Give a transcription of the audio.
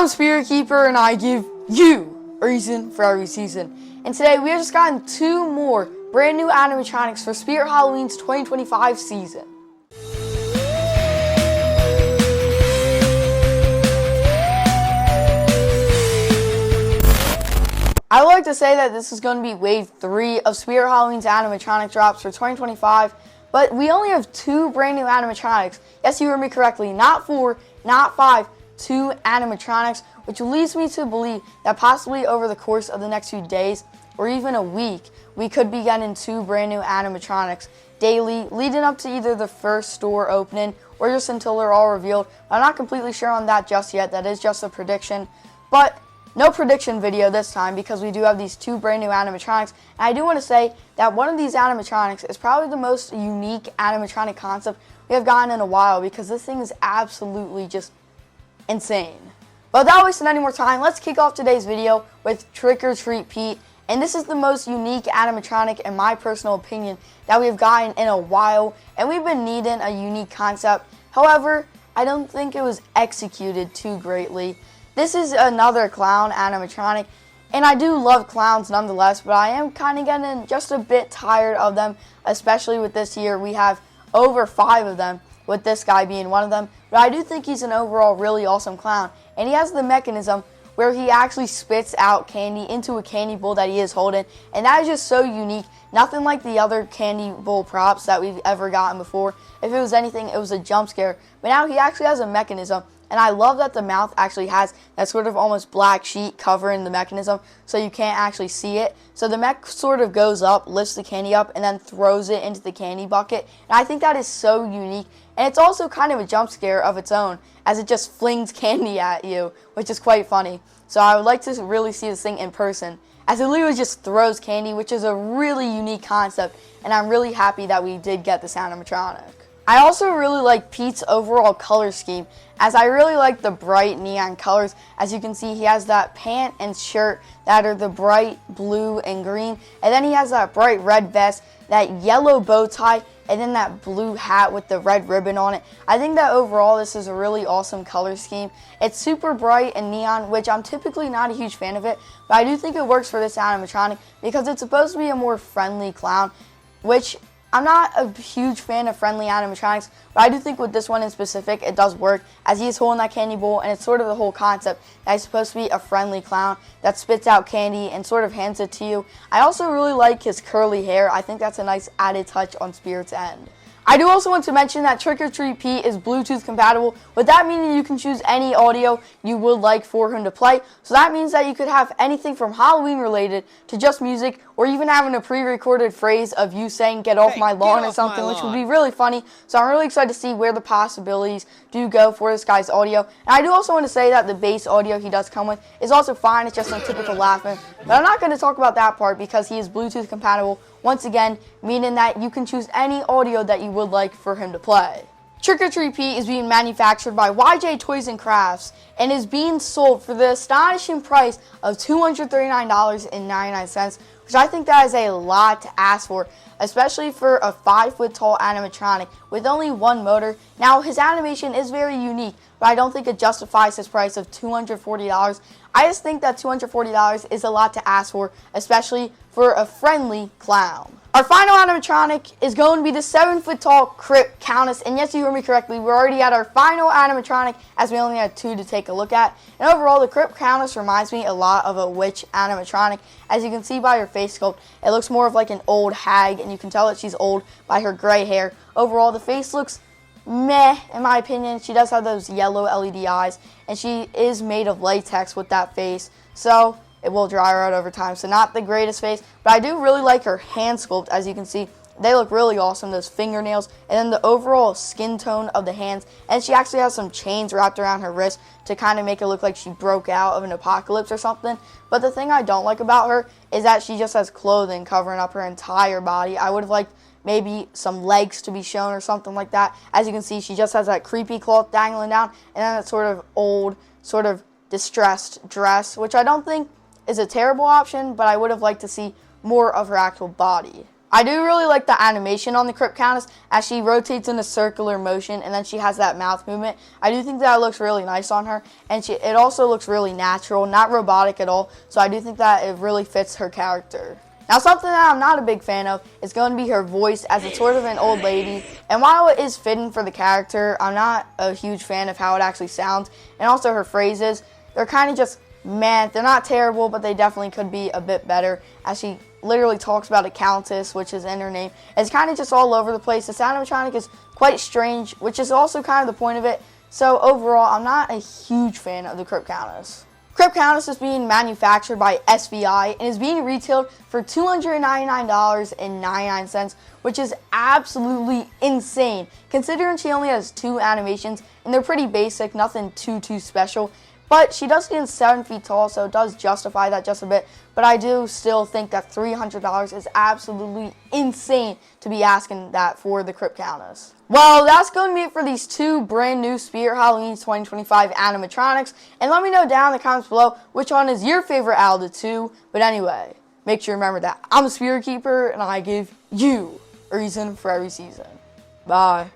Spirit Keeper, and I give you a reason for every season. And today we have just gotten 2 more brand new animatronics for Spirit Halloween's 2025 season. I would like to say that this is going to be wave 3 of Spirit Halloween's animatronic drops for 2025, but we only have 2 brand new animatronics. Yes, you heard me correctly, not 4, not 5, 2 animatronics, which leads me to believe that possibly over the course of the next few days or even a week, we could be getting 2 brand new animatronics daily, leading up to either the first store opening or just until they're all revealed. I'm not completely sure on that just yet. That is just a prediction, but no prediction video this time because we do have these 2 brand new animatronics. And I do want to say that one of these animatronics is probably the most unique animatronic concept we have gotten in a while because this thing is absolutely just insane. But without wasting any more time, let's kick off today's video with Trick or Treat Pete. And this is the most unique animatronic, in my personal opinion, that we've gotten in a while. And we've been needing a unique concept. However, I don't think it was executed too greatly. This is another clown animatronic. And I do love clowns nonetheless, but I am kind of getting just a bit tired of them, especially with this year. We have over 5 of them, with this guy being one of them. But I do think he's an overall really awesome clown. And he has the mechanism where he actually spits out candy into a candy bowl that he is holding. And that is just so unique. Nothing like the other candy bowl props that we've ever gotten before. If it was anything, it was a jump scare. But now he actually has a mechanism. And I love that the mouth actually has that sort of almost black sheet covering the mechanism so you can't actually see it. So the mech sort of goes up, lifts the candy up, and then throws it into the candy bucket. And I think that is so unique. And it's also kind of a jump scare of its own as it just flings candy at you, which is quite funny. So I would like to really see this thing in person as it literally just throws candy, which is a really unique concept. And I'm really happy that we did get this animatronic. I also really like Pete's overall color scheme, as I really like the bright neon colors. As you can see, he has that pant and shirt that are the bright blue and green, and then he has that bright red vest, that yellow bow tie, and then that blue hat with the red ribbon on it. I think that overall this is a really awesome color scheme. It's super bright and neon, which I'm typically not a huge fan of it, but I do think it works for this animatronic because it's supposed to be a more friendly clown, which I'm not a huge fan of friendly animatronics, but I do think with this one in specific, it does work, as he's holding that candy bowl, and it's sort of the whole concept that he's supposed to be a friendly clown that spits out candy and sort of hands it to you. I also really like his curly hair. I think that's a nice added touch on Spirit's end. I do also want to mention that Trick or Treat Pete is Bluetooth compatible, with that meaning you can choose any audio you would like for him to play. So that means that you could have anything from Halloween related to just music, or even having a pre-recorded phrase of you saying "get off my lawn" or something, which would be really funny. So I'm really excited to see where the possibilities do go for this guy's audio. And I do also want to say that the bass audio he does come with is also fine. It's just some typical laughing. But I'm not going to talk about that part because he is Bluetooth compatible, once again, meaning that you can choose any audio that you would like for him to play. Trick or Treat Pete is being manufactured by YJ Toys and Crafts and is being sold for the astonishing price of $239.99, which I think that is a lot to ask for, especially for a 5-foot tall animatronic with only 1 motor. Now, his animation is very unique, but I don't think it justifies his price of $240. I just think that $240 is a lot to ask for, especially for a friendly clown. Our final animatronic is going to be the 7-foot tall Crypt Countis, and yes, you heard me correctly, we're already at our final animatronic as we only had 2 to take a look at. And overall, the Crypt Countis reminds me a lot of a witch animatronic. As you can see by her face sculpt, it looks more of like an old hag, and you can tell that she's old by her gray hair. Overall, the face looks meh, in my opinion. She does have those yellow LED eyes, and she is made of latex with that face, so it will dry her out over time. So not the greatest face, but I do really like her hand sculpt. As you can see, they look really awesome, those fingernails, and then the overall skin tone of the hands. And she actually has some chains wrapped around her wrist to kind of make it look like she broke out of an apocalypse or something. But the thing I don't like about her is that she just has clothing covering up her entire body. I would have liked maybe some legs to be shown or something like that. As you can see, she just has that creepy cloth dangling down, and then that sort of old, sort of distressed dress, which I don't think is a terrible option, but I would have liked to see more of her actual body. I do really like the animation on the Crypt Countess as she rotates in a circular motion and then she has that mouth movement. I do think that looks really nice on her, and it also looks really natural, not robotic at all, so I do think that it really fits her character. Now, something that I'm not a big fan of is going to be her voice, as it's sort of an old lady, and while it is fitting for the character, I'm not a huge fan of how it actually sounds, and also her phrases. They're kind of just meh. They're not terrible, but they definitely could be a bit better, as she literally talks about a Countis, which is in her name. It's kind of just all over the place. This animatronic is quite strange, which is also kind of the point of it. So overall, I'm not a huge fan of the Crypt Countess. Crypt Countess is being manufactured by SVI and is being retailed for $299.99, which is absolutely insane, considering she only has 2 animations, and they're pretty basic, nothing too special. But she does stand 7 feet tall, so it does justify that just a bit. But I do still think that $300 is absolutely insane to be asking that for the Crypt Countess. Well, that's going to be it for these 2 brand new Spirit Halloween 2025 animatronics. And let me know down in the comments below which one is your favorite out of the 2. But anyway, make sure you remember that I'm a Spirit Keeper and I give you a reason for every season. Bye.